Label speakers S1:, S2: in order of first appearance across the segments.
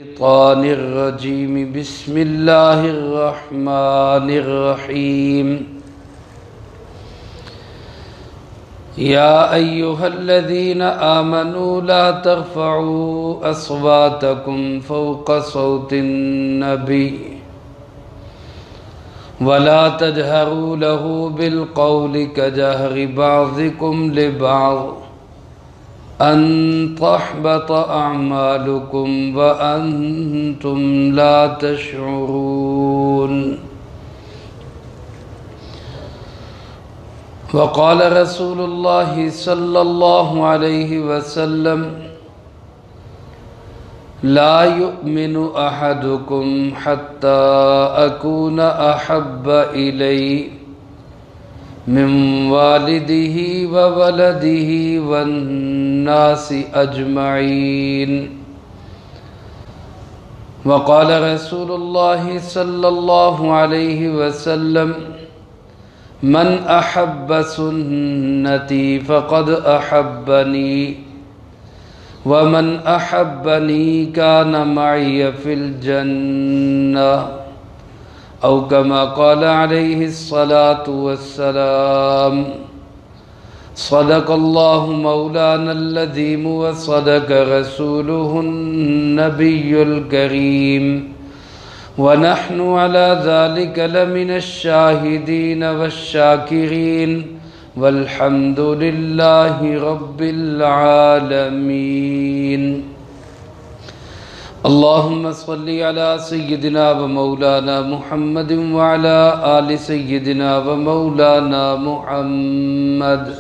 S1: الشيطان الرجيم بسم الله الرحمن الرحيم يا أيها الذين آمنوا لا ترفعوا أصواتكم فوق صوت النبي ولا تجهروا له بالقول كجهر بعضكم لبعض أن تحبط أعمالكم وأنتم لا تشعرون وقال رسول الله صلى الله عليه وسلم لا يؤمن أحدكم حتى أكون أحب إليه من والده وولده والناس أجمعين وقال رسول الله صلى الله عليه وسلم من أحب سنتي فقد أحبني ومن أحبني كان معي في الجنة أو كما قال عليه الصلاة والسلام صدق الله مولانا الذي وصدق رسوله النبي الكريم ونحن على ذلك لمن الشاهدين والشاكرين والحمد لله رب العالمين اللهم صل على سيدنا ومولانا محمد وعلى آل سيدنا ومولانا محمد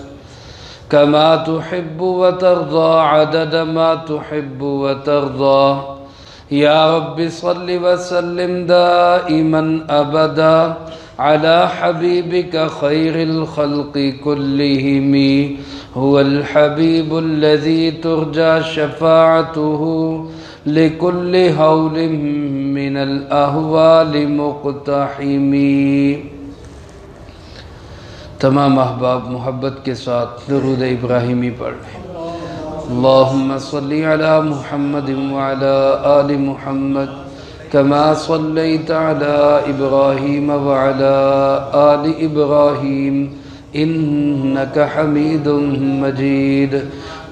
S1: كما تحب وترضى عدد ما تحب وترضى يا رب صل وسلم دائما أبدا على حبيبك خير الخلق كلهم هو الحبيب الذي ترجى شفاعته لكل هول من الأهوال مقتحم تمام احباب محبت کے ساتھ درود ابراہیمی پڑھیں اللہم صلی علی محمد وعلی آل محمد كما صليت على إبراهيم وعلى آل إبراهيم إنك حميد مجيد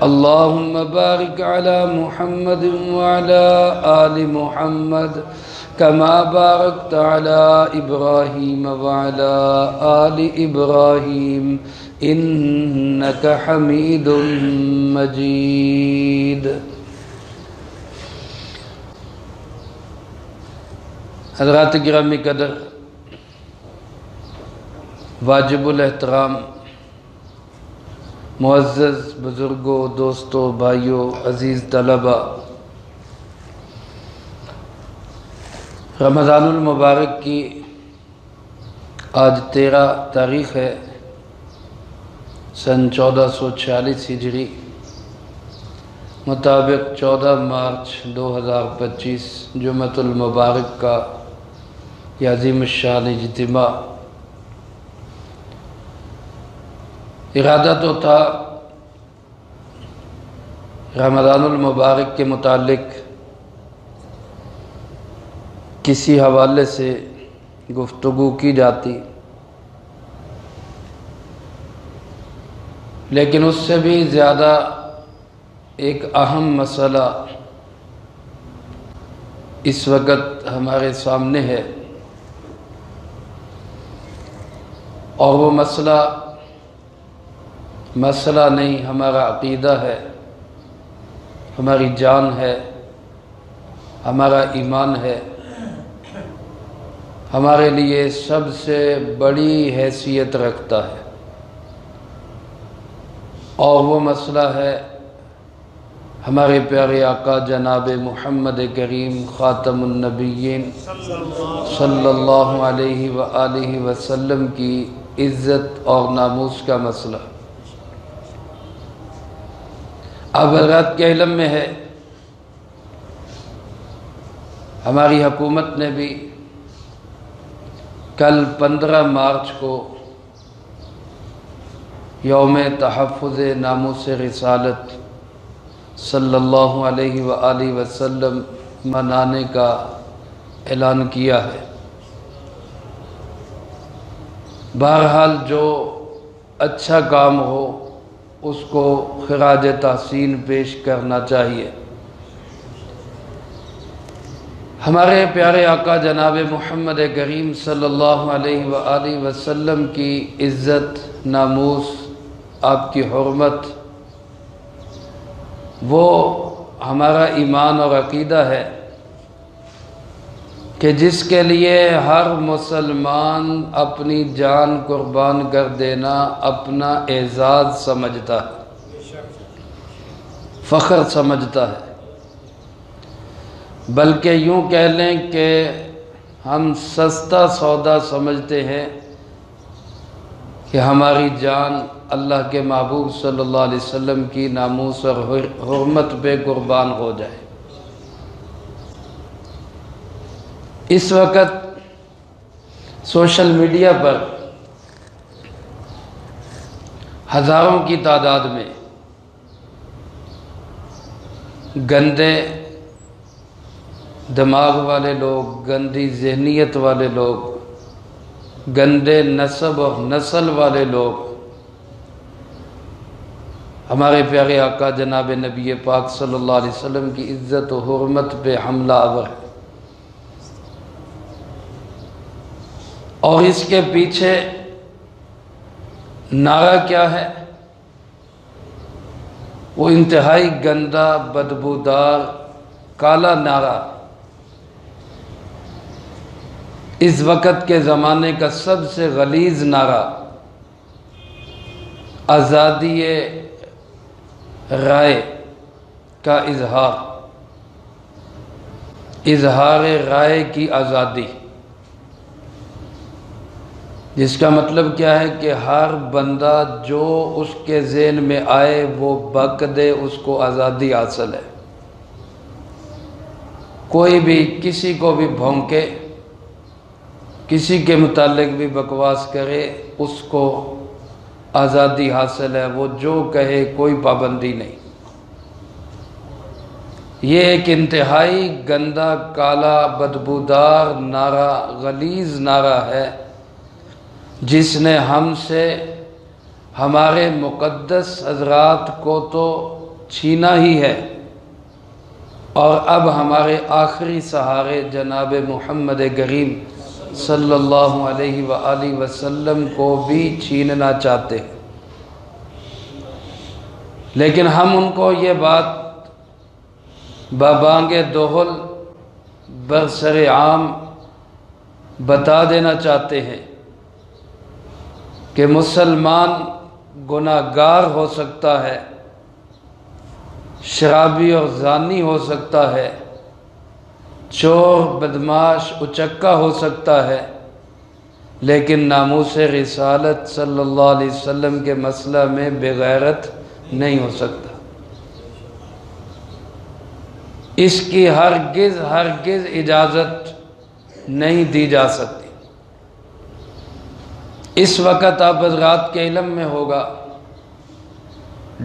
S1: اللهم بارك على محمد وعلى آل محمد كما باركت على إبراهيم وعلى آل إبراهيم إنك حميد مجيد حضرات گرامی قدر واجب الاحترام معزز بزرگوں دوستوں بھائیوں عزیز طلبہ رمضان المبارک کی آج 13 تاریخ ہے سن 1446 ہجری مطابق 14 مارچ 2025 جمعۃ المبارک کا یہ عظیم الشان اجتماع ارادہ تو تھا رمضان المبارک کے متعلق کسی حوالے سے گفتگو کی جاتی لیکن اس سے بھی زیادہ ایک اہم مسئلہ اس وقت ہمارے سامنے ہے اور وہ مسئلہ نہیں ہمارا عقیدہ ہے ہماری جان ہے ہمارا ایمان ہے ہمارے لیے سب سے بڑی حیثیت رکھتا ہے اور وہ مسئلہ ہے ہمارے پیارے آقا جناب محمد کریم خاتم النبیین صلی اللہ علیہ وآلہ وسلم کی عزت اور ناموس کا مسئلہ اب حضرات کے علم میں ہے ہماری حکومت نے بھی کل 15 مارچ کو یوم تحفظ ناموس رسالت صلی اللہ علیہ وآلہ وسلم منانے کا اعلان کیا ہے۔ بہرحال جو اچھا کام ہو اس کو خراج تحسین پیش کرنا چاہیے۔ ہمارے پیارے آقا جناب محمد کریم صلی اللہ علیہ وآلہ وسلم کی عزت، ناموس، آپ کی حرمت، وہ ہمارا ایمان اور عقیدہ ہے کہ جس کے لیے ہر مسلمان اپنی جان قربان کر دینا اپنا اعزاز سمجھتا ہے، فخر سمجھتا ہے، بلکہ یوں کہہ لیں کہ ہم سستا سودا سمجھتے ہیں کہ ہماری جان اللہ کے محبوب صلی اللہ علیہ وسلم کی ناموس اور حرمت پہ قربان ہو جائے۔ اس وقت سوشل میڈیا پر ہزاروں کی تعداد میں گندے دماغ والے لوگ، گندی ذہنیت والے لوگ، گندے نسب اور نسل والے لوگ ہمارے پیارے آقا جناب نبی پاک صلی اللہ علیہ وسلم کی عزت و حرمت پہ حملہ آور ہے، اور اس کے پیچھے نعرہ کیا ہے؟ وہ انتہائی گندا، بدبودار، کالا نعرہ، اس وقت کے زمانے کا سب سے غلیظ نعرہ، آزادی رائے کا اظہار رائے کی آزادی، جس کا مطلب کیا ہے کہ ہر بندہ جو اس کے ذہن میں آئے وہ بک دے، اس کو آزادی حاصل ہے۔ کوئی بھی کسی کو بھی بھونکے، کسی کے متعلق بھی بکواس کرے، اس کو آزادی حاصل ہے، وہ جو کہے کوئی پابندی نہیں۔ یہ ایک انتہائی گندا، کالا، بدبودار نعرہ، غلیظ نعرہ ہے، جس نے ہم سے ہمارے مقدس حضرات کو تو چھینا ہی ہے، اور اب ہمارے آخری سہارے جناب محمد کریم صلی اللہ علیہ وآلہ وسلم کو بھی چھیننا چاہتے ہیں۔ لیکن ہم ان کو یہ بات ببانگ دہل برسر عام بتا دینا چاہتے ہیں کہ مسلمان گناہگار ہو سکتا ہے، شرابی اور زانی ہو سکتا ہے، چور، بدماش، اچکا ہو سکتا ہے، لیکن ناموس رسالت صلی اللہ علیہ وسلم کے مسئلہ میں بغیرت نہیں ہو سکتا۔ اس کی ہرگز اجازت نہیں دی جا سکتی۔ اس وقت آپ حضرات کے علم میں ہوگا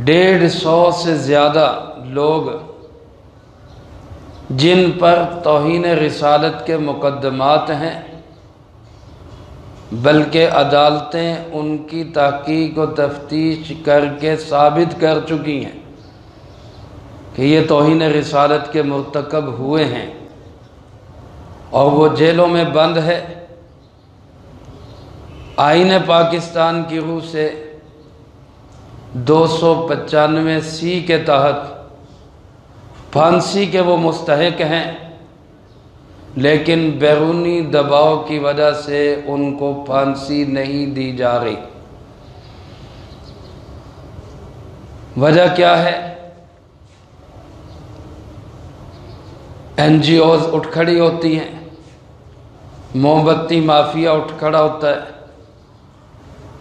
S1: 150 سے زیادہ لوگ جن پر توہین رسالت کے مقدمات ہیں، بلکہ عدالتیں ان کی تحقیق و تفتیش کر کے ثابت کر چکی ہیں کہ یہ توہین رسالت کے مرتکب ہوئے ہیں، اور وہ جیلوں میں بند ہے۔ آئین پاکستان کی روح سے 295 کے تحت پھانسی کے وہ مستحق ہیں، لیکن بیرونی دباؤ کی وجہ سے ان کو پھانسی نہیں دی جا رہی۔ وجہ کیا ہے؟ این جی اوز اٹھ کھڑی ہوتی ہیں، موم بتی مافیا اٹھ کھڑا ہوتا ہے،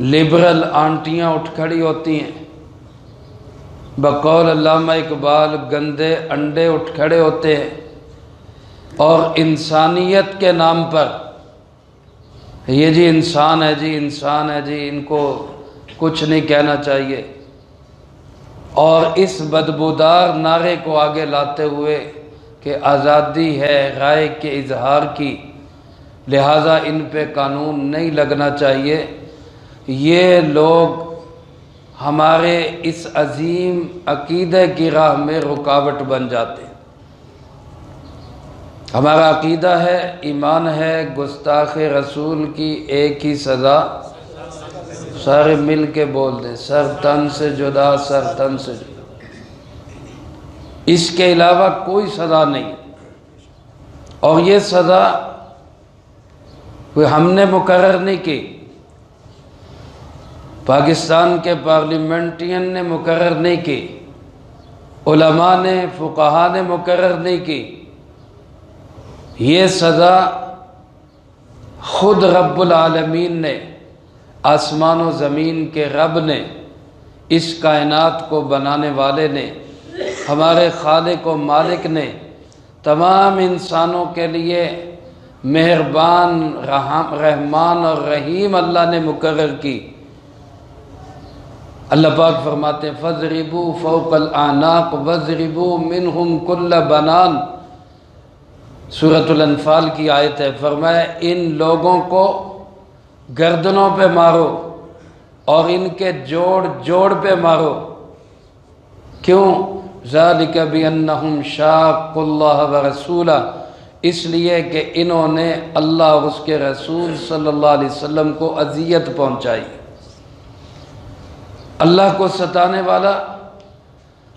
S1: لبرل آنٹیاں اٹھ کھڑی ہوتی ہیں، بقول علامہ اقبال گندے انڈے اٹھ کھڑے ہوتے ہیں، اور انسانیت کے نام پر یہ جی انسان ہے، جی انسان ہے، جی ان کو کچھ نہیں کہنا چاہیے، اور اس بدبودار نعرے کو آگے لاتے ہوئے کہ آزادی ہے رائے کے اظہار کی، لہٰذا ان پہ قانون نہیں لگنا چاہیے، یہ لوگ ہمارے اس عظیم عقیدے کی راہ میں رکاوٹ بن جاتے ہیں۔ ہمارا عقیدہ ہے، ایمان ہے، گستاخ رسول کی ایک ہی سزا، سارے مل کے بول دیں، سر تن سے جدا، سر تن سے جدا، اس کے علاوہ کوئی سزا نہیں۔ اور یہ سزا کوئی ہم نے مقرر نہیں کی، پاکستان کے پارلیمنٹین نے مقرر نہیں کی، علماء نے، فقہا نے مقرر نہیں کی، یہ سزا خود رب العالمین نے، آسمان و زمین کے رب نے، اس کائنات کو بنانے والے نے، ہمارے خالق و مالک نے تمام انسانوں کے لیے مہربان، رحمان اور رحیم اللہ نے مقرر کی۔ اللہ پاک فرماتے ہیں فَاضْرِبُوا فَوْقَ الْأَعْنَاقِ وَاضْرِبُوا مِنْهُمْ كُلَّ بَنَانٍ، سورۃ الانفال کی آیت ہے۔ فرمایا ان لوگوں کو گردنوں پہ مارو اور ان کے جوڑ جوڑ پہ مارو، کیوں؟ ذَلِكَ بِأَنَّهُمْ شَاقُّوا اللَّهَ وَرَسُولَهُ، اس لیے کہ انہوں نے اللہ اور اس کے رسول صلی اللہ علیہ وسلم کو اذیت پہنچائی۔ اللہ کو ستانے والا،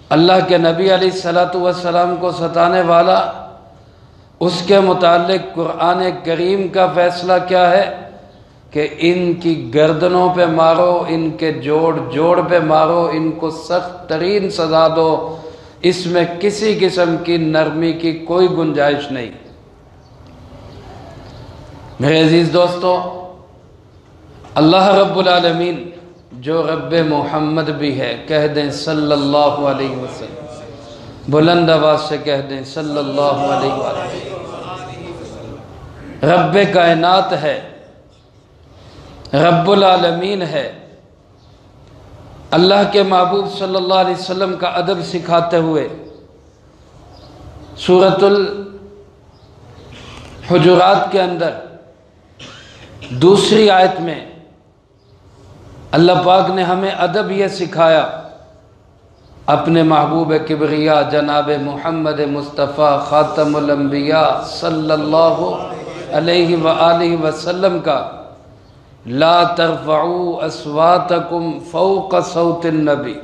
S1: اللہ کے نبی علیہ السلام کو ستانے والا، اس کے متعلق قرآن کریم کا فیصلہ کیا ہے کہ ان کی گردنوں پہ مارو، ان کے جوڑ جوڑ پہ مارو، ان کو سخت ترین سزا دو، اس میں کسی قسم کی نرمی کی کوئی گنجائش نہیں۔ میرے عزیز دوستو، اللہ رب العالمین جو رب محمد بھی ہے، کہہ دیں صلی اللہ علیہ وسلم، بلند آواز سے کہہ دیں صلی اللہ علیہ وسلم، رب کائنات ہے، رب العالمین ہے۔ اللہ کے محبوب صلی اللہ علیہ وسلم کا ادب سکھاتے ہوئے سورۃ الحجرات کے اندر دوسری آیت میں اللہ پاک نے ہمیں ادب یہ سکھایا، اپنے محبوب کبریا جناب محمد مصطفیٰ خاتم الانبیاء صلی اللہ علیہ وآلہ وسلم کا، لا ترفعوا اصواتکم فوق صوت النبی،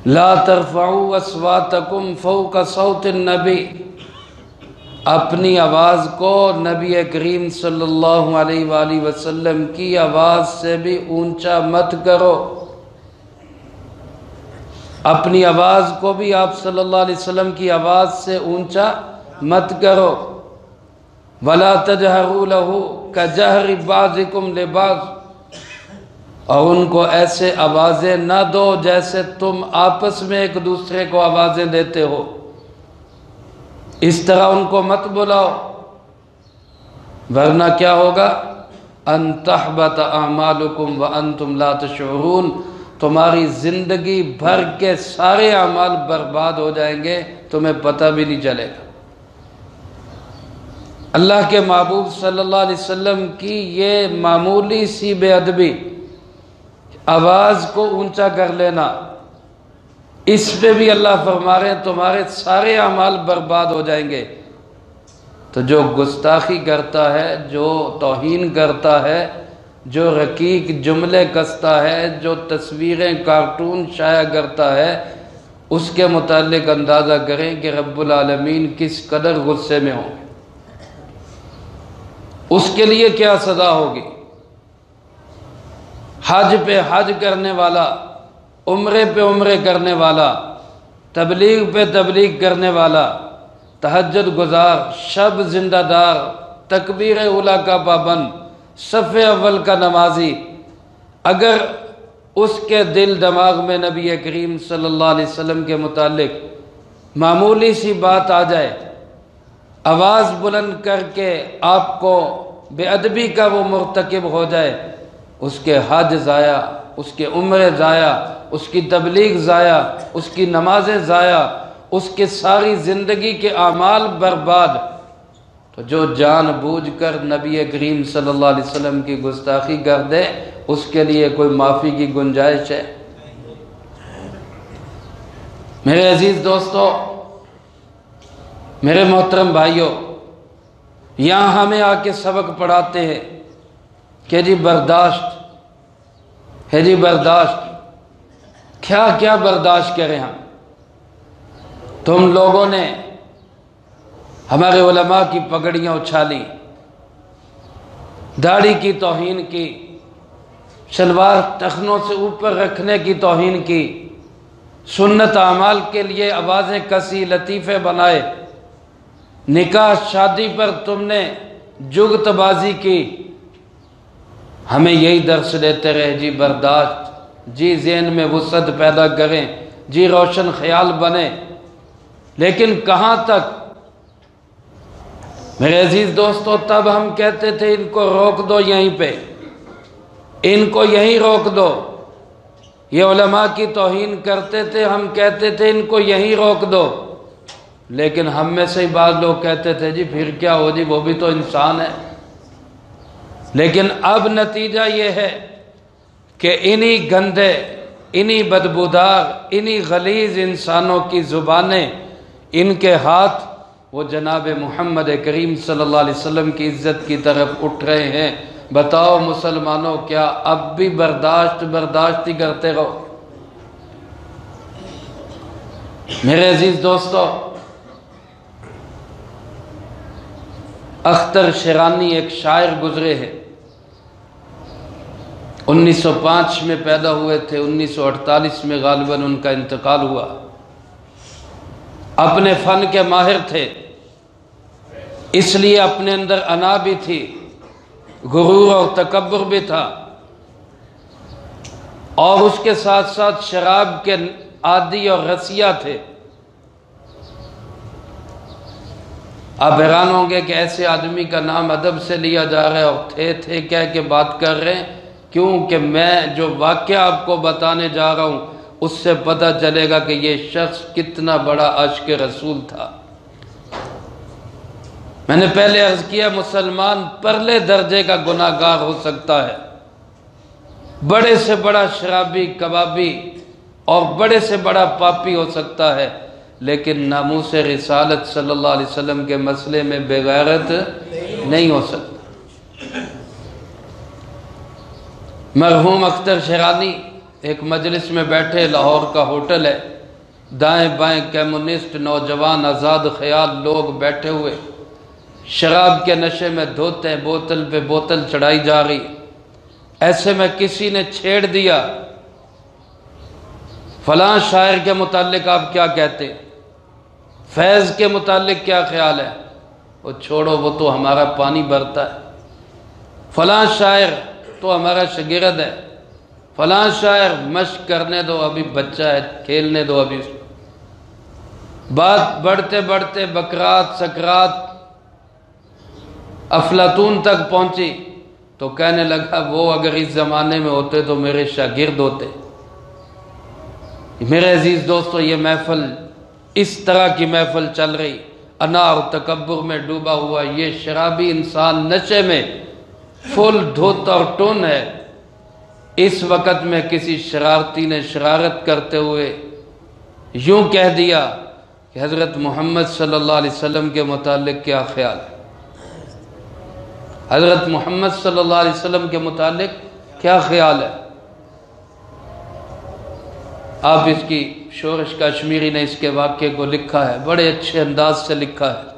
S1: لا ترفعوا اصواتکم فوق صوت النبی، اپنی آواز کو نبی کریم صلی اللہ علیہ وآلہ وسلم کی آواز سے بھی اونچا مت کرو، اپنی آواز کو بھی آپ صلی اللہ علیہ وسلم کی آواز سے اونچا مت کرو، وَلَا تَجْهَرُوا لَهُ كَجَهْرِ بَعْضِكُمْ لِبَعْضٍ، اور ان کو ایسے آوازیں نہ دو جیسے تم آپس میں ایک دوسرے کو آوازیں دیتے ہو، اس طرح ان کو مت بلاؤ، ورنہ کیا ہوگا؟ أَن تَحْبَطَ أَعْمَالُكُمْ وَأَنْتُمْ لَا تَشْعُرُونَ، تمہاری زندگی بھر کے سارے اعمال برباد ہو جائیں گے، تمہیں پتہ بھی نہیں چلے گا۔ اللہ کے محبوب صلی اللہ علیہ وسلم کی یہ معمولی سی بے ادبی، آواز کو اونچا کر لینا، اس پہ بھی اللہ فرما رہے ہیں تمہارے سارے اعمال برباد ہو جائیں گے۔ تو جو گستاخی کرتا ہے، جو توہین کرتا ہے، جو رقیق جملے کستا ہے، جو تصویریں کارٹون شائع کرتا ہے، اس کے متعلق اندازہ کریں کہ رب العالمین کس قدر غصے میں ہوں، اس کے لیے کیا سزا ہوگی۔ حج پہ حج کرنے والا، عمرے پہ عمرے کرنے والا، تبلیغ پہ تبلیغ کرنے والا، تہجد گزار، شب زندہ دار، تکبیر اولیٰ کا پابند، صف اول کا نمازی، اگر اس کے دل دماغ میں نبی کریم صلی اللہ علیہ وسلم کے متعلق معمولی سی بات آ جائے، آواز بلند کر کے آپ کو بے ادبی کا وہ مرتکب ہو جائے، اس کے حج ضائع، اس کے عمرے ضائع، اس کی تبلیغ ضائع، اس کی نمازیں ضائع، اس کے ساری زندگی کے اعمال برباد۔ تو جو جان بوجھ کر نبی کریم صلی اللہ علیہ وسلم کی گستاخی کر دے اس کے لیے کوئی معافی کی گنجائش ہے؟ میرے عزیز دوستو، میرے محترم بھائیوں، یہاں ہمیں آ کے سبق پڑھاتے ہیں کہ جی برداشت ہے، جی برداشت، کیا کیا برداشت کریں ہم؟ تم لوگوں نے ہمارے علماء کی پگڑیاں اچھالی، داڑھی کی توہین کی، شلوار ٹخنوں سے اوپر رکھنے کی توہین کی، سنت اعمال کے لیے آوازیں کسی، لطیفے بنائے، نکاح شادی پر تم نے جگت بازی کی۔ ہمیں یہی درس دیتے رہے، جی برداشت، جی ذہن میں وسعت پیدا کریں، جی روشن خیال بنے، لیکن کہاں تک؟ میرے عزیز دوستو، تب ہم کہتے تھے ان کو روک دو یہیں پہ، ان کو یہیں روک دو۔ یہ علماء کی توہین کرتے تھے، ہم کہتے تھے ان کو یہیں روک دو، لیکن ہم میں سے ہی بعض لوگ کہتے تھے جی پھر کیا ہو جی، وہ بھی تو انسان ہے۔ لیکن اب نتیجہ یہ ہے کہ انہی گندے، انہی بدبودار، انہی غلیظ انسانوں کی زبانیں، ان کے ہاتھ وہ جناب محمد کریم صلی اللہ علیہ وسلم کی عزت کی طرف اٹھ رہے ہیں۔ بتاؤ مسلمانوں، کیا اب بھی برداشت ہی کرتے رہو؟ میرے عزیز دوستو، اختر شیرانی ایک شاعر گزرے ہیں، 1905 میں پیدا ہوئے تھے، 1948 میں غالباً ان کا انتقال ہوا۔ اپنے فن کے ماہر تھے، اس لیے اپنے اندر انا بھی تھی، غرور اور تکبر بھی تھا، اور اس کے ساتھ ساتھ شراب کے عادی اور رسیہ تھے۔ آپ حیران ہوں گے کہ ایسے آدمی کا نام ادب سے لیا جا رہا ہے اور تھے کہہ کے بات کر رہے ہیں، کیونکہ میں جو واقعہ آپ کو بتانے جا رہا ہوں اس سے پتہ چلے گا کہ یہ شخص کتنا بڑا عاشق رسول تھا۔ میں نے پہلے عرض کیا، مسلمان پرلے درجے کا گناہگار ہو سکتا ہے، بڑے سے بڑا شرابی، کبابی اور بڑے سے بڑا پاپی ہو سکتا ہے، لیکن ناموس رسالت صلی اللہ علیہ وسلم کے مسئلے میں بے غیرت نہیں ہو سکتا۔ مرحوم اختر شیرانی ایک مجلس میں بیٹھے، لاہور کا ہوٹل ہے، دائیں بائیں کمیونسٹ، نوجوان، آزاد خیال لوگ بیٹھے ہوئے، شراب کے نشے میں دھوتے ہیں، بوتل پہ بوتل چڑھائی جا رہی۔ ایسے میں کسی نے چھیڑ دیا، فلاں شاعر کے متعلق آپ کیا کہتے، فیض کے متعلق کیا خیال ہے؟ وہ چھوڑو، وہ تو ہمارا پانی بھرتا ہے، فلاں شاعر تو ہمارا شاگرد ہے، فلاں شاعر مشق کرنے دو، ابھی بچہ ہے، کھیلنے دو ابھی۔ بات بڑھتے بڑھتے بکرات، سکرات، افلاطون تک پہنچی، تو کہنے لگا وہ اگر اس زمانے میں ہوتے تو میرے شاگرد ہوتے۔ میرے عزیز دوستو، یہ محفل، اس طرح کی محفل چل رہی، انا اور تکبر میں ڈوبا ہوا یہ شرابی انسان نشے میں فل دھوتا اور ٹون ہے۔ اس وقت میں کسی شرارتی نے شرارت کرتے ہوئے یوں کہہ دیا کہ حضرت محمد صلی اللہ علیہ وسلم کے متعلق کیا خیال ہے؟ حضرت محمد صلی اللہ علیہ وسلم کے متعلق کیا خیال ہے؟ آپ اس کی شورش کشمیری نے اس کے واقعے کو لکھا ہے، بڑے اچھے انداز سے لکھا ہے۔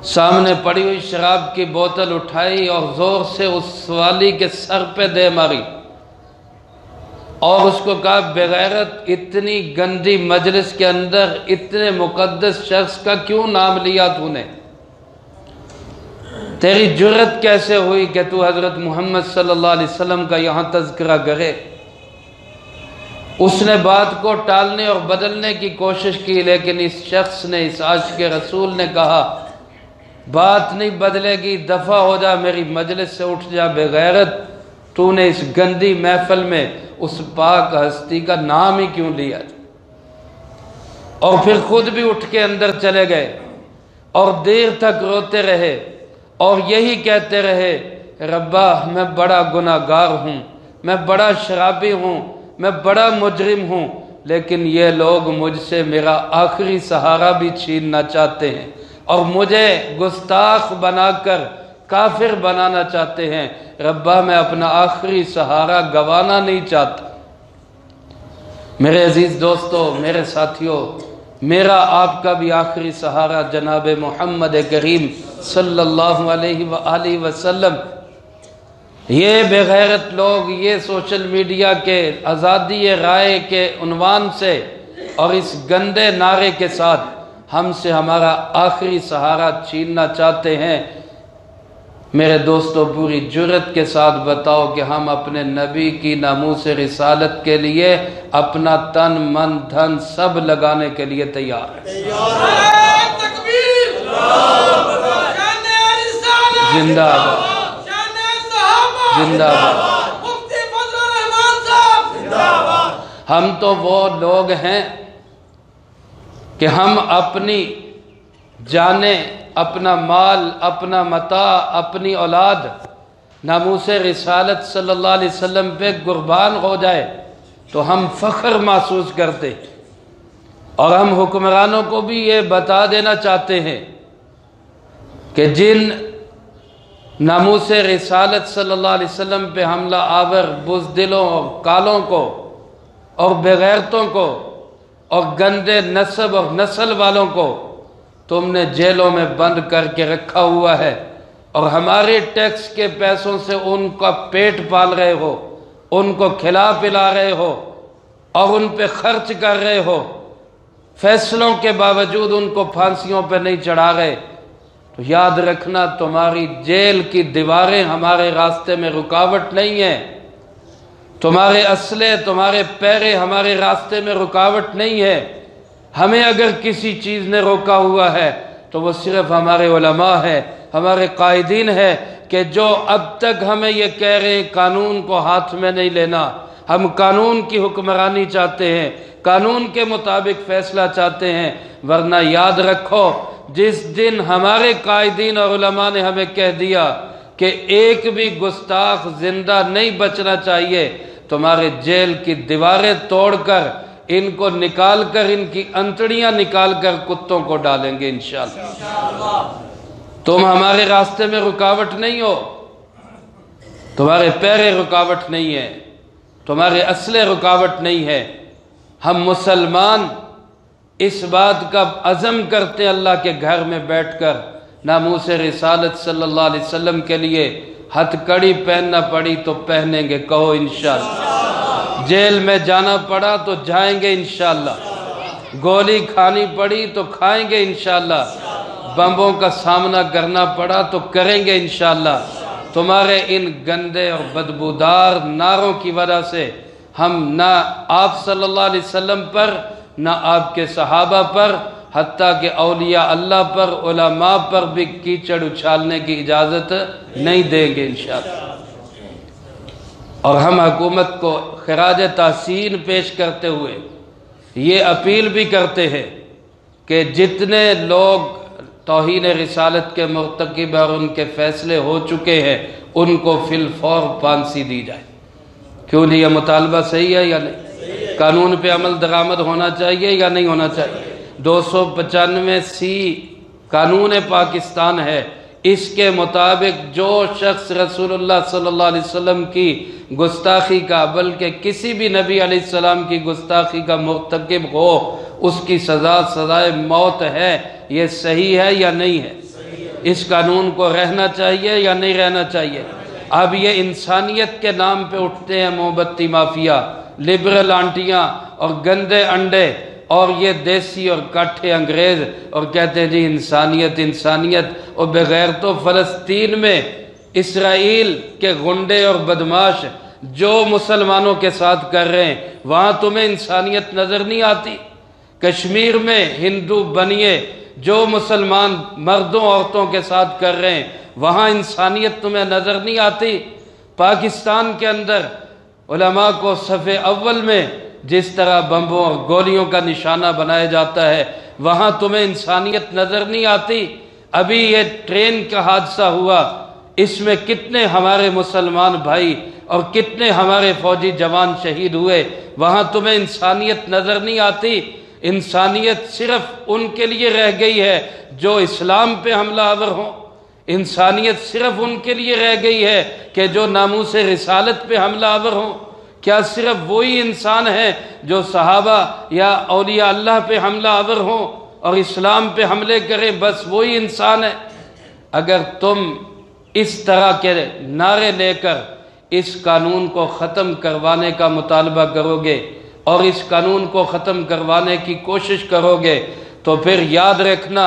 S1: سامنے پڑی ہوئی شراب کی بوتل اٹھائی اور زور سے اس سوالی کے سر پہ دے ماری، اور اس کو کہا بغیرت، اتنی گندی مجلس کے اندر اتنے مقدس شخص کا کیوں نام لیا تو نے؟ تیری جرت کیسے ہوئی کہ تو حضرت محمد صلی اللہ علیہ وسلم کا یہاں تذکرہ کرے؟ اس نے بات کو ٹالنے اور بدلنے کی کوشش کی، لیکن اس شخص نے، اس عاشق رسول نے کہا بات نہیں بدلے گی، دفع ہو جا، میری مجلس سے اٹھ جا بے غیرت، تو نے اس گندی محفل میں اس پاک ہستی کا نام ہی کیوں لیا؟ اور پھر خود بھی اٹھ کے اندر چلے گئے اور دیر تک روتے رہے اور یہی کہتے رہے ربا میں بڑا گناہگار ہوں، میں بڑا شرابی ہوں، میں بڑا مجرم ہوں، لیکن یہ لوگ مجھ سے میرا آخری سہارا بھی چھیننا چاہتے ہیں اور مجھے گستاخ بنا کر کافر بنانا چاہتے ہیں۔ ربا میں اپنا آخری سہارا گوانا نہیں چاہتا۔ میرے عزیز دوستو، میرے ساتھیوں، میرا آپ کا بھی آخری سہارا جناب محمد کریم صلی اللہ علیہ وآلہ وسلم۔ یہ بے غیرت لوگ یہ سوشل میڈیا کے آزادی رائے کے عنوان سے اور اس گندے نعرے کے ساتھ ہم سے ہمارا آخری سہارا چھیننا چاہتے ہیں۔ میرے دوستو، پوری جرأت کے ساتھ بتاؤ کہ ہم اپنے نبی کی ناموس رسالت کے لیے اپنا تن من دھن سب لگانے کے لیے تیار ہیں۔ زندہ باد، زندہ باد۔ ہم تو وہ لوگ ہیں کہ ہم اپنی جانیں، اپنا مال، اپنا متاع، اپنی اولاد ناموس رسالت صلی اللہ علیہ وسلم پہ قربان ہو جائے تو ہم فخر محسوس کرتے، اور ہم حکمرانوں کو بھی یہ بتا دینا چاہتے ہیں کہ جن ناموس رسالت صلی اللہ علیہ وسلم پہ حملہ آور بزدلوں اور کالوں کو اور بغیرتوں کو اور گندے نسب اور نسل والوں کو تم نے جیلوں میں بند کر کے رکھا ہوا ہے، اور ہمارے ٹیکس کے پیسوں سے ان کا پیٹ پال رہے ہو، ان کو کھلا پلا رہے ہو اور ان پہ خرچ کر رہے ہو، فیصلوں کے باوجود ان کو پھانسیوں پہ نہیں چڑھا رہے، تو یاد رکھنا تمہاری جیل کی دیواریں ہمارے راستے میں رکاوٹ نہیں ہیں، تمہارے اسلحے، تمہارے پیرے ہمارے راستے میں رکاوٹ نہیں ہے۔ ہمیں اگر کسی چیز نے روکا ہوا ہے تو وہ صرف ہمارے علماء ہے، ہمارے قائدین ہے، کہ جو اب تک ہمیں یہ کہہ رہے ہیں قانون کو ہاتھ میں نہیں لینا، ہم قانون کی حکمرانی چاہتے ہیں، قانون کے مطابق فیصلہ چاہتے ہیں، ورنہ یاد رکھو جس دن ہمارے قائدین اور علماء نے ہمیں کہہ دیا کہ ایک بھی گستاخ زندہ نہیں بچنا چاہیے، تمہارے جیل کی دیواریں توڑ کر ان کو نکال کر، ان کی انتڑیاں نکال کر کتوں کو ڈالیں گے انشاءاللہ۔ تم ہمارے راستے میں رکاوٹ نہیں ہو، تمہارے پیرے رکاوٹ نہیں ہے، تمہارے اسلحے رکاوٹ نہیں ہے۔ ہم مسلمان اس بات کا عزم کرتے ہیں اللہ کے گھر میں بیٹھ کر ناموس رسالت صلی اللہ علیہ وسلم کے لیے ہتھ کڑی پہننا پڑی تو پہنیں گے، کہو انشاءاللہ۔ جیل میں جانا پڑا تو جائیں گے انشاءاللہ، گولی کھانی پڑی تو کھائیں گے انشاءاللہ، بمبوں کا سامنا کرنا پڑا تو کریں گے انشاءاللہ۔ تمہارے ان گندے اور بدبودار نعروں کی وجہ سے ہم نہ آپ صلی اللہ علیہ وسلم پر، نہ آپ کے صحابہ پر، حتیٰ کہ اولیاء اللہ پر، علماء پر بھی کیچڑ اچھالنے کی اجازت نہیں دیں گے انشاءاللہ۔ اور ہم حکومت کو خراج تحسین پیش کرتے ہوئے یہ اپیل بھی کرتے ہیں کہ جتنے لوگ توہین رسالت کے مرتکب اور ان کے فیصلے ہو چکے ہیں ان کو فی الفور پھانسی دی جائے۔ کیوں نہیں؟ یہ مطالبہ صحیح ہے یا نہیں؟ قانون پہ عمل درآمد ہونا چاہیے یا نہیں ہونا چاہیے؟ 295 قانون پاکستان ہے، اس کے مطابق جو شخص رسول اللہ صلی اللہ علیہ وسلم کی گستاخی کا، بلکہ کسی بھی نبی علیہ السلام کی گستاخی کا مرتکب ہو، اس کی سزائے موت ہے۔ یہ صحیح ہے یا نہیں ہے؟ اس قانون کو رہنا چاہیے یا نہیں رہنا چاہیے؟ اب یہ انسانیت کے نام پہ اٹھتے ہیں موم بتی مافیا، لبرل آنٹیاں اور گندے انڈے اور یہ دیسی اور کاٹھے انگریز، اور کہتے ہیں جی انسانیت انسانیت، اور بغیر تو فلسطین میں اسرائیل کے غنڈے اور بدماش جو مسلمانوں کے ساتھ کر رہے ہیں وہاں تمہیں انسانیت نظر نہیں آتی؟ کشمیر میں ہندو بنیے جو مسلمان مردوں عورتوں کے ساتھ کر رہے ہیں وہاں انسانیت تمہیں نظر نہیں آتی؟ پاکستان کے اندر علماء کو صف اول میں جس طرح بمبوں اور گولیوں کا نشانہ بنایا جاتا ہے، وہاں تمہیں انسانیت نظر نہیں آتی؟ ابھی یہ ٹرین کا حادثہ ہوا، اس میں کتنے ہمارے مسلمان بھائی اور کتنے ہمارے فوجی جوان شہید ہوئے، وہاں تمہیں انسانیت نظر نہیں آتی؟ انسانیت صرف ان کے لیے رہ گئی ہے جو اسلام پہ حملہ آور ہوں، انسانیت صرف ان کے لیے رہ گئی ہے کہ جو ناموس رسالت پہ حملہ آور ہوں۔ کیا صرف وہی انسان ہے جو صحابہ یا اولیاء اللہ پہ حملہ آور ہوں اور اسلام پہ حملے کریں، بس وہی انسان ہے؟ اگر تم اس طرح کے نعرے لے کر اس قانون کو ختم کروانے کا مطالبہ کرو گے اور اس قانون کو ختم کروانے کی کوشش کرو گے تو پھر یاد رکھنا،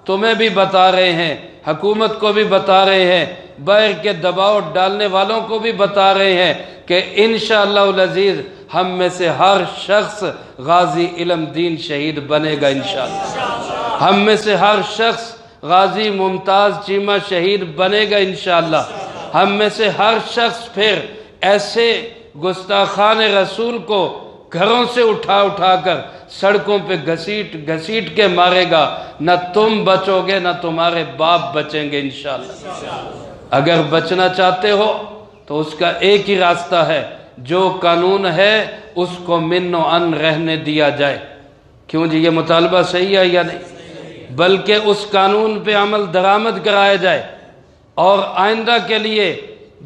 S1: تمہیں بھی بتا رہے ہیں، حکومت کو بھی بتا رہے ہیں، باہر کے دباؤ ڈالنے والوں کو بھی بتا رہے ہیں کہ انشاءاللہ العزیز ہم میں سے ہر شخص غازی علم دین شہید بنے گا انشاءاللہ، ہم میں سے ہر شخص غازی ممتاز چیمہ شہید بنے گا انشاءاللہ، ہم میں سے ہر شخص پھر ایسے گستاخان رسول کو گھروں سے اٹھا کر سڑکوں پہ گھسیٹ کے مارے گا، نہ تم بچو گے نہ تمہارے باپ بچیں گے انشاءاللہ۔ اگر بچنا چاہتے ہو تو اس کا ایک ہی راستہ ہے، جو قانون ہے اس کو من و ان رہنے دیا جائے۔ کیوں جی، یہ مطالبہ صحیح ہے یا نہیں؟ بلکہ اس قانون پہ عمل درآمد کرایا جائے، اور آئندہ کے لیے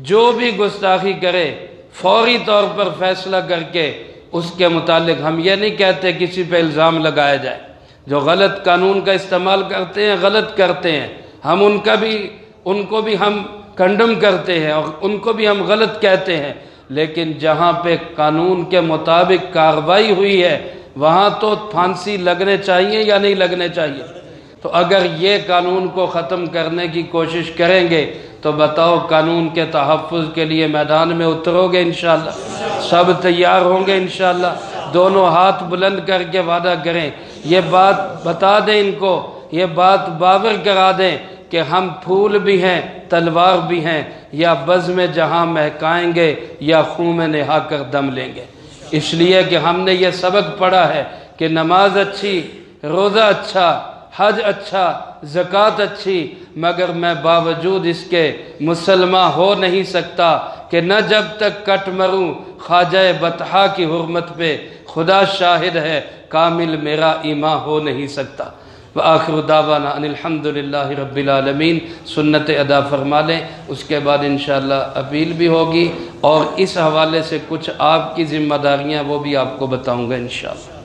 S1: جو بھی گستاخی کرے فوری طور پر فیصلہ کر کے اس کے متعلق، ہم یہ نہیں کہتے کسی پہ الزام لگایا جائے، جو غلط قانون کا استعمال کرتے ہیں غلط کرتے ہیں، ہم ان کو بھی ہم کنڈم کرتے ہیں اور ان کو بھی ہم غلط کہتے ہیں، لیکن جہاں پہ قانون کے مطابق کارروائی ہوئی ہے وہاں تو پھانسی لگنے چاہیے یا نہیں لگنے چاہیے؟ تو اگر یہ قانون کو ختم کرنے کی کوشش کریں گے تو بتاؤ قانون کے تحفظ کے لیے میدان میں اترو گے انشاءاللہ؟ سب تیار ہوں گے انشاءاللہ؟ دونوں ہاتھ بلند کر کے وعدہ کریں، یہ بات بتا دیں ان کو، یہ بات باور کرا دیں کہ ہم پھول بھی ہیں تلوار بھی ہیں، یا بزم جہاں مہکائیں گے یا خون میں نہا کر دم لیں گے۔ اس لیے کہ ہم نے یہ سبق پڑھا ہے کہ نماز اچھی، روزہ اچھا، حج اچھا، زکوٰۃ اچھی، مگر میں باوجود اس کے مسلمان ہو نہیں سکتا کہ نہ جب تک کٹ مروں خواجہ بطحا کی حرمت پہ، خدا شاہد ہے کامل میرا ایمان ہو نہیں سکتا۔ وآخر دعوانا ان الحمدللہ رب العالمین۔ سنت ادا فرما لیں، اس کے بعد انشاءاللہ اپیل بھی ہوگی، اور اس حوالے سے کچھ آپ کی ذمہ داریاں وہ بھی آپ کو بتاؤں گا انشاءاللہ۔